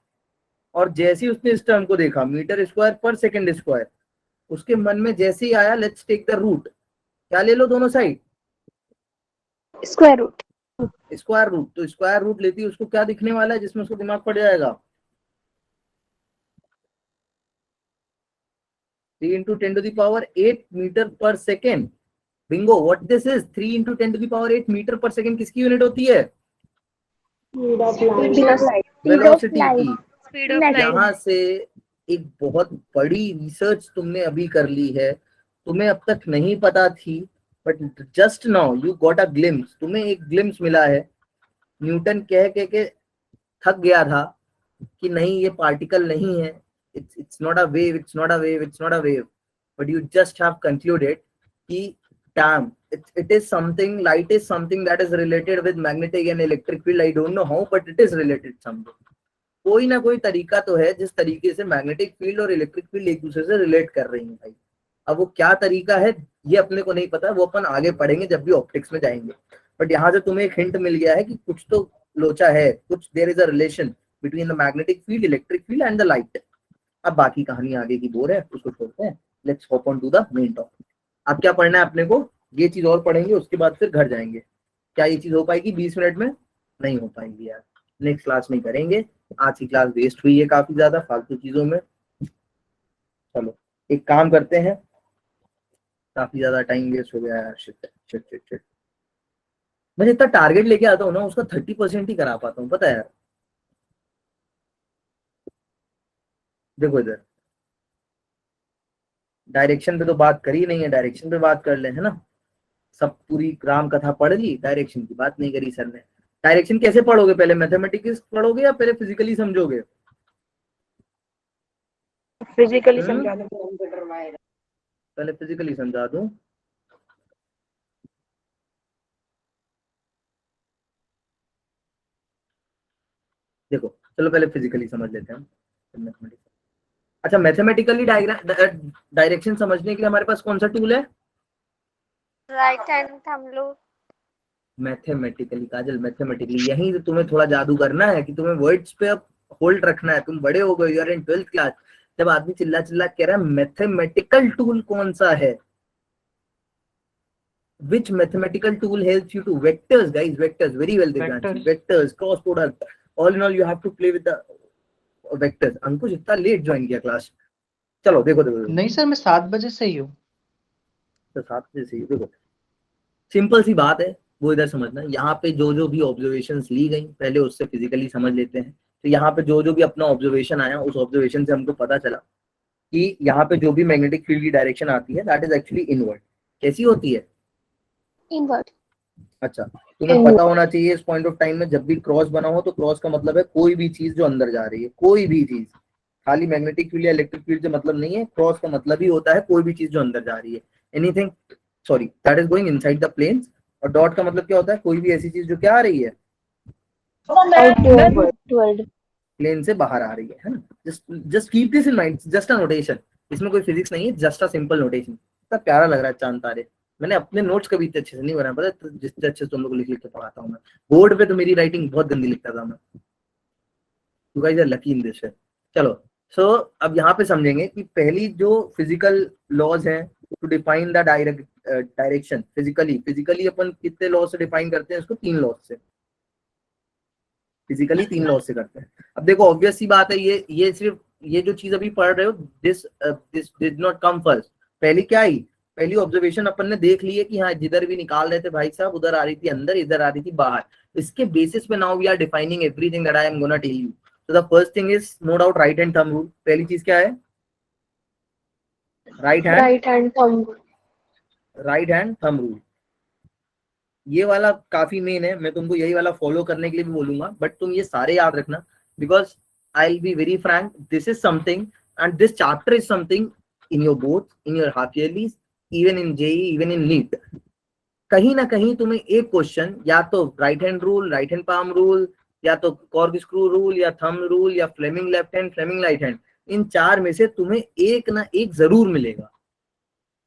और जैसे ही उसने इस टर्म को देखा मीटर स्क्वायर पर सेकंड स्क्वायर, उसके मन में जैसे ही आया लेट्स टेक द रूट। क्या ले लो दोनों side? Square root. Square root. तो स्क्वायर रूट लेती है, उसको क्या दिखने वाला है जिसमें उसको दिमाग पड़ जाएगा? 3 × 10⁸8 metre per second. Bingo, what this is? 3 × 10⁸8 metre per second किसकी यूनिट होती है? वेलोसिटी की। Speed of light. यहाँ से एक बहुत बड़ी रिसर्च तुमने अभी कर ली है, तुम्हें अब तक नहीं पता थी, but just now you got a glimpse. तुम्हें एक ग्लिम्स मिला है। न्यूटन कह के थक गया था कि नहीं ये पार्टिकल नहीं है, it's not a wave, it's not a wave, it's not a wave, but you just have concluded कि damn, it is something, light is something that is related with magnetic and electric field. I don't know how, but it is related something. कोई ना कोई तरीका तो है जिस तरीके से मैग्नेटिक फील्ड और इलेक्ट्रिक फील्ड एक दूसरे से रिलेट कर रही हैं भाई। अब वो क्या तरीका है ये अपने को नहीं पता, वो अपन आगे पढ़ेंगे जब भी ऑप्टिक्स में जाएंगे। बट यहाँ से तुम्हें एक हिंट मिल गया है कि कुछ तो लोचा है, कुछ there is a relation between the magnetic field, electric field and the light. अब बाकी कहानी आगे की बोर है, उसको छोड़ते हैं। Let's hop on to the main topic. अब क्या पढ़ना है अपने को, ये चीज और पढ़ेंगे, उसके बाद फिर घर जाएंगे। क्या ये चीज हो पाएगी 20 मिनट में? नहीं हो पाएगी यार, नेक्स्ट क्लास में करेंगे। आज की क्लास वेस्ट हुई है काफी ज्यादा फालतू चीजों में। चलो एक काम करते हैं, काफी ज्यादा टाइम वेस्ट हो गया यार। Shit shit shit shit. मैं जितना टारगेट लेके आता हूँ ना उसका 30% ही करा पाता हूँ, पता है यार। देखो इधर डायरेक्शन पे तो बात करी नहीं है, डायरेक्शन पे बात कर ले, है ना। सब पूरी राम कथा पढ़ ली, डायरेक्शन की बात नहीं करी सर ने। डायरेक्शन कैसे पढ़ोगे? पहले मैथमेटिक्स पढ़ोगे या पहले फिजिकली समझोगे? फिजिकली हम्म, समझा दो। पहले फिजिकली समझा दूं। देखो चलो पहले फिजिकली समझ लेते हैं हम मैथमेटिक्स। अच्छा, मैथमेटिकली डायरेक्शन समझने के लिए हमारे पास कौन सा टूल है? Right hand thumb rule. Mathematically Kajal, mathematically यही तो तुम्हें थोड़ा जादू करना है कि तुम्हें वर्ड्स पे अब होल्ड रखना है। तुम बड़े हो गए, you are in 12th class. जब आदमी चिल्ला चिल्ला कह रहा है मैथमेटिकल टूल कौन सा है, which mathematical tool helps you to vectors, guys, vectors, very well Divyanshi, vectors, cross product, all in all you have to play with the vectors। अंकुश इतना लेट ज्वाइन किया क्लास। चलो देखो देखो देखो, नहीं सर, मैं 7 बजे से ही हूँ। तो 7 से देखो, सिंपल सी बात है, वो इधर समझना। यहाँ पे जो जो भी ऑब्जर्वेशंस ली गई पहले उससे फिजिकली समझ लेते हैं। तो यहाँ पे जो जो भी अपना ऑब्जर्वेशन आया उस ऑब्जर्वेशन से हमको पता चला कि यहाँ पे जो भी मैग्नेटिक फील्ड की डायरेक्शन आती है दैट इज एक्चुअली इनवर्ड। कैसी होती है? इनवर्ट। अच्छा, तुम्हें पता होना चाहिए इस पॉइंट ऑफ टाइम में जब भी क्रॉस बना हो तो क्रॉस का मतलब है कोई भी चीज जो अंदर जा रही है, कोई भी चीज। खाली मैग्नेटिक फील्ड या इलेक्ट्रिक फील्ड से मतलब नहीं है, क्रॉस का मतलब ही होता है कोई भी चीज जो अंदर जा रही है। Anything, sorry, that is going inside the planes. और डॉट का मतलब क्या होता है? कोई भी ऐसी चीज जो क्या आ रही है, आउटवर्ड। प्लेन से बाहर आ रही है ना। Just just keep this in mind, just a notation. इसमें कोई फिजिक्स नहीं है, जस्ट अ सिंपल नोटेशन। कितना प्यारा लग रहा है चांद तारे। मैंने अपने नोट्स कभी इतने अच्छे से नहीं बनाया, पता है, तो जितने अच्छे से तुम लोग को लिख लिख के पढ़ाता हूँ मैं। बोर्ड पे तो मेरी राइटिंग बहुत गंदी लिखता था मैं। You guys are lucky in this. चलो, सो अब यहाँ पे समझेंगे कि पहली जो फिजिकल लॉज है to define the direction physically. Physically अपन कितने लॉ से डिफाइन करते हैं इसको? 3 लॉ से। फिजिकली 3 लॉ से करते हैं। अब देखो ऑब्वियस सी बात है, ये सिर्फ ये जो चीज अभी पढ़ रहे हो, this this did not come first. पहली क्या आई? पहली ऑब्जर्वेशन अपन ने देख ली है कि हाँ जिधर भी निकाल रहे थे भाई साहब, उधर आ रही थी अंदर, इधर आ रही थी बाहर। इसके बेसिस पे now we are defining everything that I am gonna tell you. तो the first thing is no doubt right hand thumb rule. पहली चीज क्या है? Right hand, right hand thumb. Right hand thumb rule. ये वाला काफी मेन है, मैं तुमको यही वाला फॉलो करने के लिए भी बोलूंगा, बट तुम ये सारे याद रखना। Because I will be very frank, this is something and this chapter is something in your board, in your half yearly, even in JEE, even in NEET. कहीं ना कहीं तुम्हें एक क्वेश्चन या तो right hand rule, right hand palm rule, या तो कॉर्ग स्क्रू रूल, या थंब रूल, या Fleming left hand, Fleming right hand, इन 4 में से तुम्हें एक ना एक जरूर मिलेगा।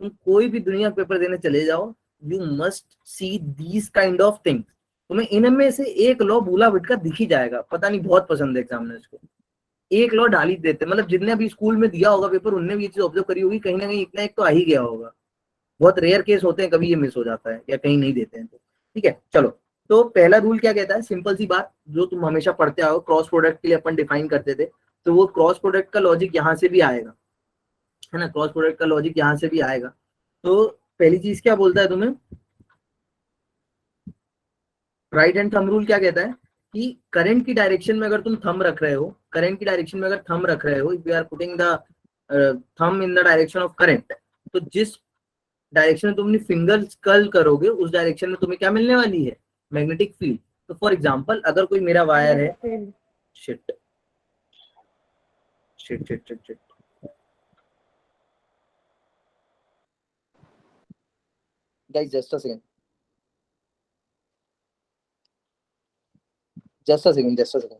तुम कोई भी दुनिया पेपर देने चले जाओ, you must see these kind of things. तुम्हें इनमें से एक लॉ भूला भटका दिख ही जाएगा। पता नहीं, बहुत पसंद है एग्जामिनर्स को, एक लॉ डाल ही देते। मतलब जितने अभी स्कूल में दिया होगा पेपर, उनने भी ये चीज ऑब्जर्व करी होगी, कहीं ना कहीं इतना एक तो आ ही गया होगा। बहुत रेयर केस होते हैं कभी ये मिस हो जाता है या कहीं नहीं देते हैं तो। ठीक है, चलो। तो पहला रूल क्या कहता है? सिंपल सी बात जो तुम हमेशा पढ़ते आओ, क्रॉस प्रोडक्ट के लिए अपन डिफाइन करते थे, तो वो क्रॉस प्रोडक्ट का लॉजिक यहाँ से भी आएगा, है ना। क्रॉस प्रोडक्ट का लॉजिक यहाँ से भी आएगा। तो पहली चीज क्या बोलता है तुम्हें? राइट हैंड थंब रूल क्या कहता है कि करंट की डायरेक्शन में अगर तुम थंब रख रहे हो, करंट की डायरेक्शन में अगर थंब रख रहे हो, if you are putting the thumb in the direction of current, तो जिस डायरेक्शन में तुम अपनी फिंगर कर्ल करोगे उस डायरेक्शन में तुम्हें क्या मिलने वाली है? Magnetic field. तो फॉर एग्जांपल अगर कोई मेरा वायर है, shit shit shit shit shit, guys just a second, just a second, just a second.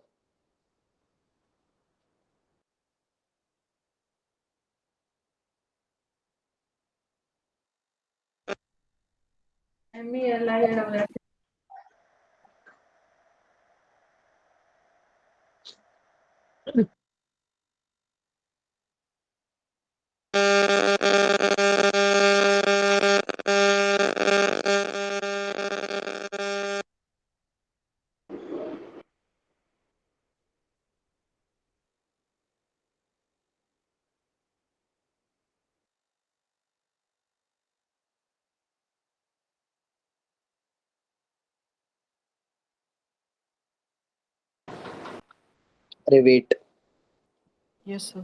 अरे wait, yes sir.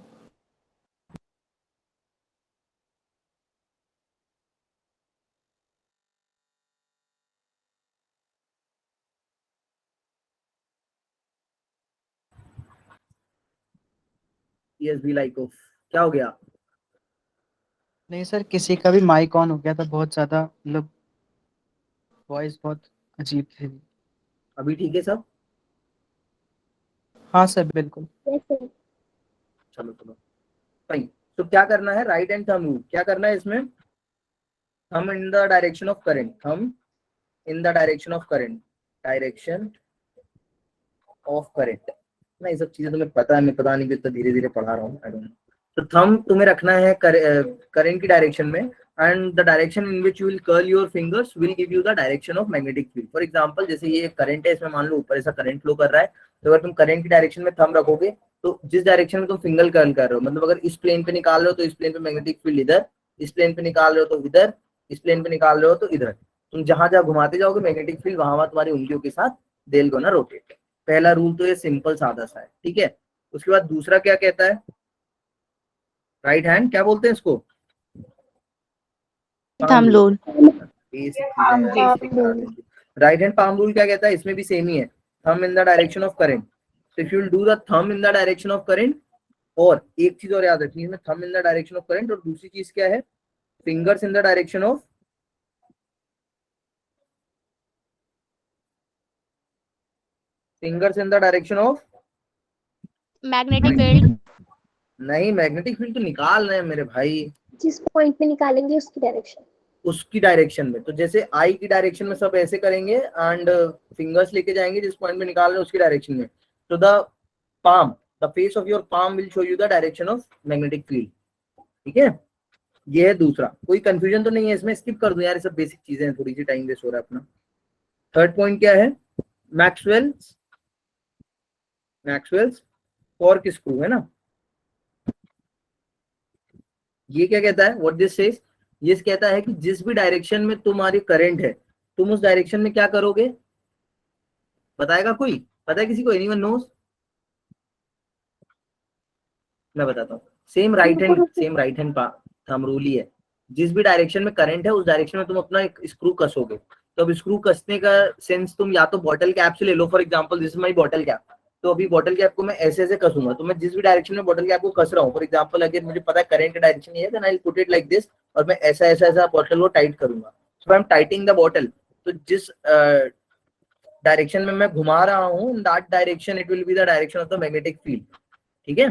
ESB like off, क्या हो गया? नहीं सर, किसी का भी माइक ऑन हो गया था, बहुत ज्यादा मतलब वॉइस बहुत अजीब थी। अभी ठीक है सब? हाँ सर बिल्कुल। Yes, sir. चलो चलो फाइन। तो क्या करना है, राइट एंड थंब रूल क्या करना है इसमें? Thumb in the direction of current, thumb in the direction of current, direction of current ना। ये सब चीजें तुम्हें पता है, मैं पता नहीं कितना धीरे धीरे पढ़ा रहा हूँ, आई डोंट नो। तो थंब तुम्हें रखना है करंट की डायरेक्शन में, and the direction in which you will curl your fingers will give you the direction of magnetic field. For example जैसे ये करंट है, इसमें मान लो ऊपर ऐसा करंट फ्लो कर रहा है, तो अगर तुम करंट की डायरेक्शन में थंब रखोगे तो जिस डायरेक्शन में तुम फिंगर कर्ल कर रहे हो, मतलब अगर इस प्लेन पे निकाल रहे हो तो इस प्लेन पे मैग्नेटिक फील्ड इधर, इस प्लेन पे निकाल रहे हो तो इधर, इस प्लेन पे निकाल रहे हो तो इधर, तुम जहां जहां घुमाते जाओगे मैग्नेटिक फील्ड वहां वहां तुम्हारी उंगलियों के साथ देल गोना रोटेट। पहला रूल तो ये सिंपल सादा सा है, ठीक है। उसके बाद दूसरा क्या कहता है, राइट हैंड क्या बोलते हैं इसको? Thumb rule. Right hand palm rule क्या कहता है, इसमें भी सेम ही है, thumb in the direction of current. So if you will do the thumb in the direction of current, और एक चीज और याद रखनी है, thumb in the direction of current, और दूसरी चीज क्या है, fingers in the direction of, fingers in the direction of magnetic field. नहीं, मैग्नेटिक फील्ड तो निकाल रहे हैं मेरे भाई, जिस पॉइंट पे निकालेंगे उसकी डायरेक्शन। उसकी डायरेक्शन में। तो जैसे आई की डायरेक्शन में सब ऐसे करेंगे एंड फिंगर्स लेके जाएंगे जिस पॉइंट में निकाल रहे हैं उसकी डायरेक्शन में। तो the palm, the face of your palm will show you the direction of magnetic field, ठीक है। ये है दूसरा, कोई कंफ्यूजन तो नहीं है इसमें, स्किप कर दूं यार, ये सब बेसिक चीजें हैं, थोड़ी सी टाइम वेस्ट हो रहा है अपना। थर्ड पॉइंट क्या है, मैक्सवेल्स, मैक्सवेल्स टॉर्क स्क्रू है ना। ये क्या कहता है, व्हाट दिस सेज, ये कहता है कि जिस भी डायरेक्शन में तुम्हारी करंट है, तुम उस डायरेक्शन में क्या करोगे, बताएगा कोई? पता है किसी को? Anyone knows? मैं बताता हूँ, same right hand thumb rule ही है। जिस भी डायरेक्शन में करंट है उस डायरेक्शन में तुम अपना एक स्क्रू कसोगे। तो अब स्क्रू कसने का सेंस तुम या तो बॉटल कैप से ले लो, for example this is my bottle cap. तो अभी बॉटल कैप को मैं ऐसे ऐसे कसूंगा, तो मैं जिस भी डायरेक्शन में बॉटल कैप को कस रहा हूँ, फॉर एग्जांपल अगर मुझे पता है करंट का डायरेक्शन ये है, then I will put it like this, और मैं ऐसा ऐसा ऐसा बॉटल को टाइट करूंगा। So I am tighting the bottle, तो जिस डायरेक्शन में मैं घुमा रहा हूँ, in that direction it will be the direction of the magnetic field, ठीक है।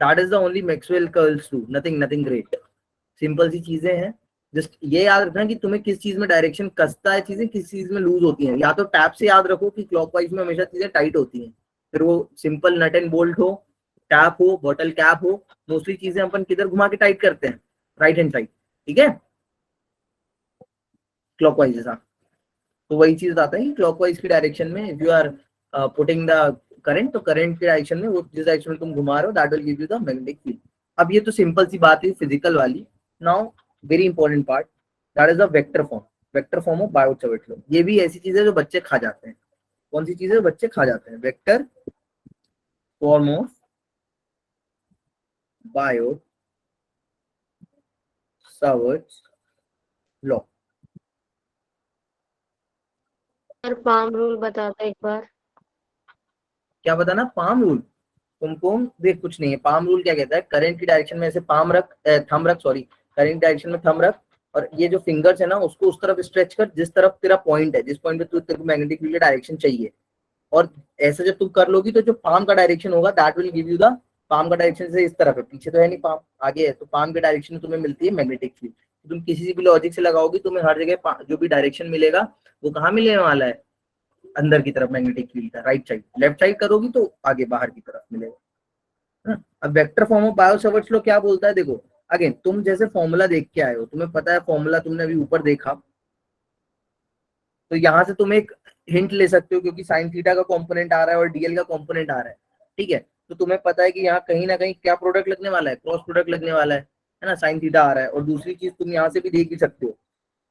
That is the only Maxwell curls do, nothing great, simple सी चीजें हैं। जस्ट ये याद रखना कि तुम्हें किस चीज में डायरेक्शन कसता है, चीजें किस चीज में लूज होती हैं। या तो टैप से याद रखो कि क्लॉकवाइज में हमेशा चीजें टाइट होती हैं, फिर वो सिंपल नट एंड बोल्ट हो, टैप हो, बॉटल कैप हो, मोस्टली चीजें अपन किधर घुमा के टाइट करते हैं, राइट हैंड साइड, ठीक है, क्लॉकवाइज जैसा। तो वही चीज आता है कि क्लॉकवाइज की डायरेक्शन में if you are putting the current, तो करंट के डायरेक्शन में, वो जिस डायरेक्शन में तुम घुमा रहे हो, that will give you the magnetic field. अब ये तो सिंपल सी बात है फिजिकल वाली। Now very important part, that is the vector form, vector form of Biot Savart law. ये भी ऐसी चीज है जो बच्चे खा जाते हैं। कौन सी चीज है बच्चे खा जाते हैं? Vector form of Biot Savart law. Sir palm rule बता दो एक बार। क्या बताना? Palm rule. तुमको देख कुछ नहीं है, पाम रूल क्या कहता है, करंट की डायरेक्शन में ऐसे पाम रख, थंब रख, सॉरी, करंट डायरेक्शन में थंब रख, और ये जो फिंगर्स है ना उसको उस तरफ स्ट्रेच कर जिस तरफ तेरा पॉइंट है, जिस पॉइंट पे तेरे को मैग्नेटिक फील्ड डायरेक्शन चाहिए। और ऐसा जब तुम कर लोगी तो जो पाम का डायरेक्शन होगा that will give you the, palm का डायरेक्शन से इस तरफ है, पीछे तो है नहीं पाम, आगे है, तो पाम के डायरेक्शन में तुम्हें मिलती है मैग्नेटिक फील्ड। तुम किसी भी लॉजिक से लगाओगी तुम्हें हर जगह जो भी डायरेक्शन मिलेगा वो कहाँ मिलने वाला है, अंदर की तरफ मैग्नेटिक फील्ड का, राइट साइड। लेफ्ट साइड करोगी तो आगे बाहर की तरफ मिलेगा। अब vector form of Biot Savart law क्या बोलता है, देखो अगेन तुम जैसे फॉर्मूला देख के आए हो, तुम्हें पता है फॉर्मूला, तुमने अभी ऊपर देखा, तो यहाँ से तुम एक हिंट ले सकते हो, क्योंकि साइन थीटा का कंपोनेंट आ रहा है और डीएल का कंपोनेंट आ रहा है, ठीक है। तो तुम्हें पता है कि यहाँ कहीं ना कहीं क्या प्रोडक्ट लगने वाला है, क्रॉस प्रोडक्ट लगने वाला है ना, साइन थीटा आ रहा है। और दूसरी चीज तुम यहाँ से भी देख भी सकते हो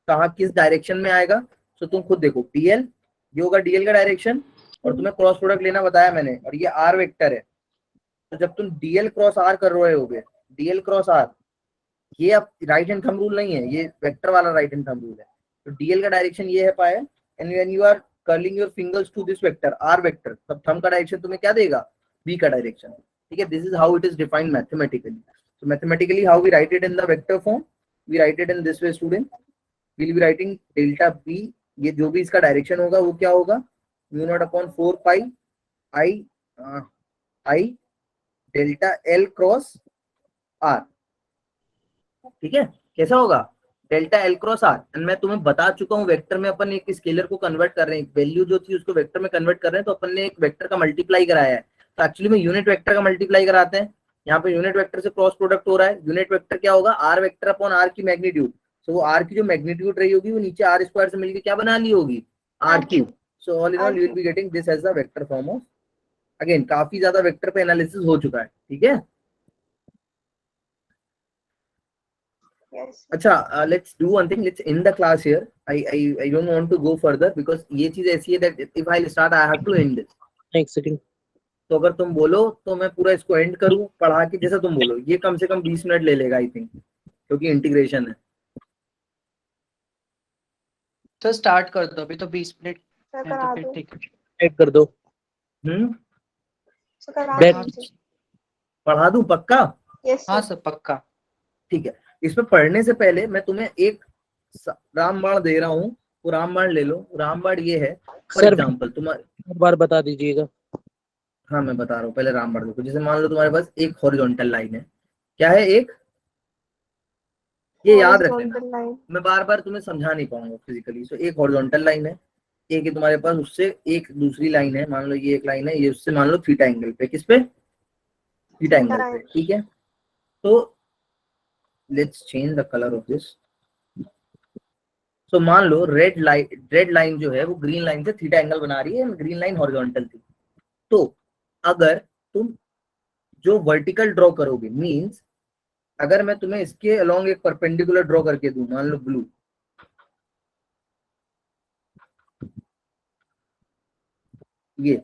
कहाँ किस डायरेक्शन में आएगा, तो तुम खुद देखो डीएल, ये होगा डीएल का डायरेक्शन, और तुम्हें क्रॉस प्रोडक्ट लेना बताया मैंने, और ये आर वेक्टर है। तो जब तुम डीएल क्रॉस आर कर रहे होगे, डीएल क्रॉस आर, ये अब राइट हैंड थंब रूल नहीं है, ये वेक्टर वाला राइट हैंड थंब रूल है। तो डीएल का डायरेक्शन ये है पाया, and when you are curling your fingers to this vector r vector, तब थंब का डायरेक्शन तुम्हें क्या देगा, बी का डायरेक्शन। ठीक है, this is how it is defined mathematically. So mathematically how we write it in the vector form, we write it in this way student, we'll be writing delta b, ये जो भी इसका डायरेक्शन होगा वो क्या होगा, mu naught upon 4 pi I delta l cross r. ठीक है, कैसा होगा, delta l cross r. And मैं तुम्हें बता चुका हूँ वेक्टर में अपन एक स्केलर को कन्वर्ट कर रहे हैं, वैल्यू जो थी उसको वेक्टर में कन्वर्ट कर रहे हैं, तो अपन ने एक वेक्टर का मल्टीप्लाई कराया है। तो एक्चुअली में यूनिट वेक्टर का मल्टीप्लाई कराते हैं, यहाँ पे यूनिट वेक्टर से क्रॉस प्रोडक्ट हो रहा है। यूनिट वेक्टर क्या होगा, आर वेक्टर अपॉन आर की मैग्नीट्यूड। सो वो आर की जो मैग्नीट्यूड रही होगी वो नीचे आर स्क्वायर से मिलकर क्या बना ली होगी, r cube. So all in all you will be getting this as the vector form of, again काफी ज्यादा वेक्टर पे एनालिसिस हो चुका है। ठीक है, अच्छा, let's do one thing, let's end the class here. I don't want to go further because ये चीज ऐसी है that if I start I have to end this. एक सेकंड, तो अगर तुम बोलो तो मैं पूरा इसको एंड करूं पढ़ा के, जैसा तुम बोलो। ये कम से कम 20 मिनट ले लेगा आई थिंक, क्योंकि इंटीग्रेशन है। तो स्टार्ट कर दो, अभी तो 20 मिनट है तो फिर ठीक है। ऐड कर दो। पढ़ा दूं पक्का? हाँ सर पक्का। ठीक है, इसमें पढ़ने से पहले मैं तुम्हें एक रामबाण दे रहा हूँ, वो रामबाण ले लो। रामबाण ये है, फॉर एग्जाम्पल तुम्हारे, बार बता दीजिएगा। हाँ मैं बता रहा हूँ, पहले रामबाण देखो। जैसे मान लो तुम्हारे पास एक हॉरिजॉन्टल लाइन है, क्या है एक, ये याद रख लेना, मैं बार बार तुम्हें समझा नहीं पाऊंगा फिजिकली। सो एक हॉरिजॉन्टल लाइन है, एक है तुम्हारे पास उससे एक दूसरी लाइन है, मान लो ये एक लाइन है, ये उससे मान लो थीटा एंगल पे, किस पे, थीटा एंगल पे। ठीक है, तो let's change the colour of this. So मान लो रेड लाइन जो है वो ग्रीन लाइन से थीटा एंगल बना रही है, ग्रीन लाइन हॉरिजॉन्टल थी। तो अगर तुम जो वर्टिकल ड्रॉ करोगे, मींस अगर मैं तुम्हें इसके अलोंग एक परपेंडिकुलर ड्रॉ करके दूं, मान लो ब्लू, ये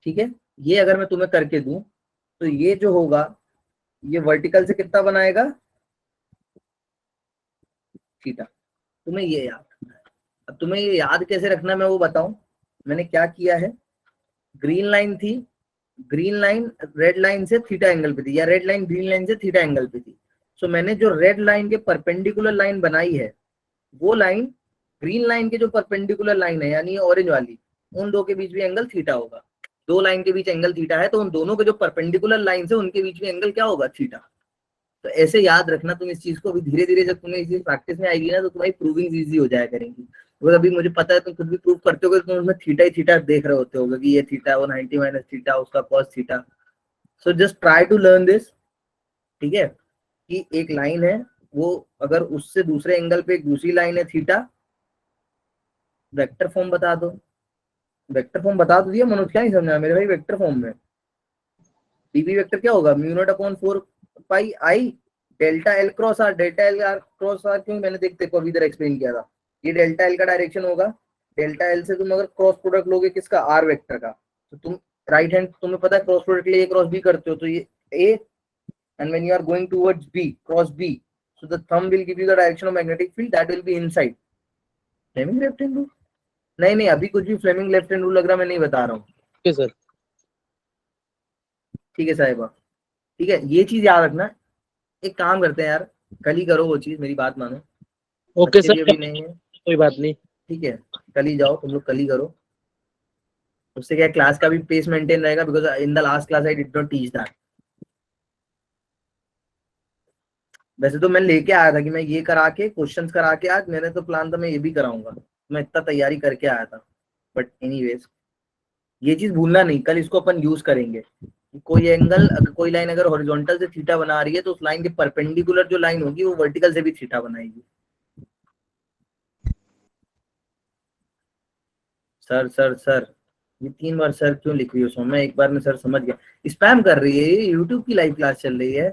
ठीक है, ये अगर मैं तुम्हें करके दूं तो ये जो होगा ये वर्टिकल से कितना बनाएगा, थीटा। तुम्हें ये याद रखना है। अब तुम्हें ये याद कैसे रखना है मैं वो बताऊं। मैंने क्या किया है, ग्रीन लाइन थी, ग्रीन लाइन रेड लाइन से थीटा एंगल पे थी, या रेड लाइन ग्रीन लाइन से थीटा एंगल पे थी। सो मैंने जो रेड लाइन के परपेंडिकुलर लाइन बनाई है, वो लाइन ग्रीन लाइन के जो परपेंडिकुलर लाइन है यानी ऑरेंज वाली, उन दो के बीच भी एंगल थीटा होगा। दो लाइन के बीच एंगल थीटा है, तो उन दोनों के जो परपेंडिकुलर लाइन है उनके बीच में एंगल क्या होगा, थीटा। तो ऐसे याद रखना तुम इस चीज को। अभी धीरे धीरे जब तुम्हें इस चीज प्रैक्टिस में आएगी ना, तो तुम्हारी प्रूविंग इजी हो जाया करेंगी। तो अभी मुझे पता है तुम खुद भी प्रूव करते हो, तुम उसमें थीटा ही थीटा देख रहे होते होगे कि ये थीटा, वो 90 माइनस थीटा, उसका cos theta. So just try to learn this. ठीक है, कि एक लाइन है, वो अगर उससे दूसरे एंगल पे एक दूसरी लाइन है थीटा, वेक्टर फॉर्म बता दो। वेक्टर फॉर्म बता दो दिया मनोज, क्या नहीं समझा मेरे भाई। वेक्टर फॉर्म में डीबी वेक्टर क्या होगा, mu naught upon 4 pi I delta l cross r. Delta l cross r क्यों, मैंने देखते को अभी इधर एक्सप्लेन किया था। ये डेल्टा एल का डायरेक्शन होगा, डेल्टा एल से तुम अगर क्रॉस प्रोडक्ट लोगे किसका, आर वेक्टर का, तो तुम राइट हैंड, तुम्हें पता है क्रॉस प्रोडक्ट लिए क्रॉस बी करते हो, तो ये A, and when you are going towards B, cross B, so the thumb will give you the direction of magnetic field, that will be inside. Fleming left hand rule, नहीं अभी कुछ भी फ्लेमिंग लेफ्ट हैंड रूल लग रहा, मैं नहीं बता रहा हूँ। ओके सर, ठीक है साहिबा, ठीक है, ये चीज याद रखना। एक काम करते हैं यार, कल ही करो वो चीज, मेरी बात मानो। ओके सर, भी नहीं है, कोई बात नहीं। ठीक है, कल ही जाओ तुम लोग, कल ही करो। उससे क्या क्लास का भी पेस मेंटेन रहेगा, because in the last class I did not teach that. वैसे तो मैं लेके आया था कि मैं ये करा के क्वेश्चंस करा के, आज मैंने तो प्लान था मैं ये भी कराऊंगा, मैं इतना तैयारी करके आया था। बट एनीवेज ये चीज भूलना नहीं, कल इसको अपन यूज करेंगे। कोई एंगल, कोई लाइन अगर हॉरिजॉन्टल से थीटा बना रही है, तो उस लाइन के परपेंडिकुलर जो लाइन होगी वो वर्टिकल से भी थीटा बनाएगी। सर सर सर, ये 3 बार सर क्यों लिख रही हो? मैं एक बार में सर समझ गया। स्पैम कर रही है, ये यूट्यूब की लाइव क्लास चल रही है।